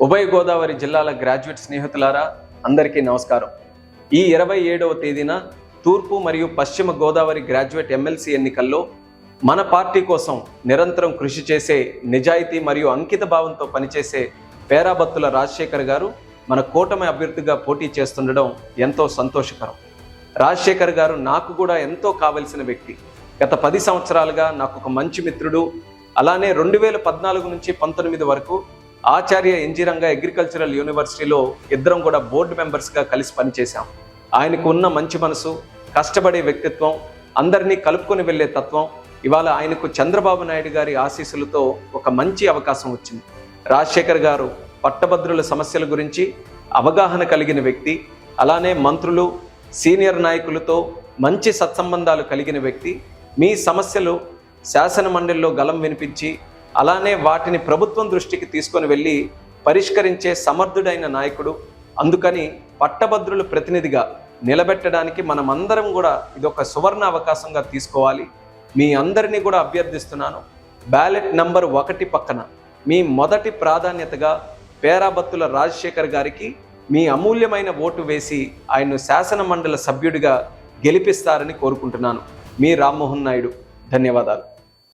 ఉభయ గోదావరి జిల్లాల గ్రాడ్యుయేట్ స్నేహితులారా, అందరికీ నమస్కారం. ఈ 27వ తేదీన తూర్పు మరియు పశ్చిమ గోదావరి గ్రాడ్యుయేట్ ఎమ్మెల్సీ ఎన్నికల్లో మన పార్టీ కోసం నిరంతరం కృషి చేసే, నిజాయితీ మరియు అంకిత భావంతో పనిచేసే పేరాబత్తుల రాజశేఖర్ గారు మన కూటమి అభ్యర్థిగా పోటీ చేస్తుండడం ఎంతో సంతోషకరం. రాజశేఖర్ గారు నాకు కూడా ఎంతో కావలసిన వ్యక్తి. గత 10 సంవత్సరాలుగా నాకు ఒక మంచి మిత్రుడు. అలానే 2014 నుంచి 19 వరకు ఆచార్య ఎన్జీ రంగా అగ్రికల్చరల్ యూనివర్సిటీలో ఇద్దరం కూడా బోర్డు మెంబర్స్గా కలిసి పనిచేశాం. ఆయనకు ఉన్న మంచి మనసు, కష్టపడే వ్యక్తిత్వం, అందరినీ కలుపుకొని వెళ్ళే తత్వం, ఇవాళ ఆయనకు చంద్రబాబు నాయుడు గారి ఆశీస్సులతో ఒక మంచి అవకాశం వచ్చింది. రాజశేఖర్ గారు పట్టభద్రుల సమస్యల గురించి అవగాహన కలిగిన వ్యక్తి. అలానే మంత్రులు, సీనియర్ నాయకులతో మంచి సత్సంబంధాలు కలిగిన వ్యక్తి. మీ సమస్యలు శాసన మండలిలో గలం వినిపించి అలానే వాటిని ప్రభుత్వం దృష్టికి తీసుకొని వెళ్ళి పరిష్కరించే సమర్థుడైన నాయకుడు. అందుకని పట్టభద్రుల ప్రతినిధిగా నిలబెట్టడానికి మనమందరం కూడా ఇదొక సువర్ణ అవకాశంగా తీసుకోవాలి. మీ అందరినీ కూడా అభ్యర్థిస్తున్నాను, బ్యాలెట్ నంబర్ 1 పక్కన మీ మొదటి ప్రాధాన్యతగా పేరాబత్తుల రాజశేఖర్ గారికి మీ అమూల్యమైన ఓటు వేసి ఆయన్ను శాసన మండలి సభ్యుడిగా గెలిపిస్తారని కోరుకుంటున్నాను. మీ రామ్మోహన్ నాయుడు. ధన్యవాదాలు.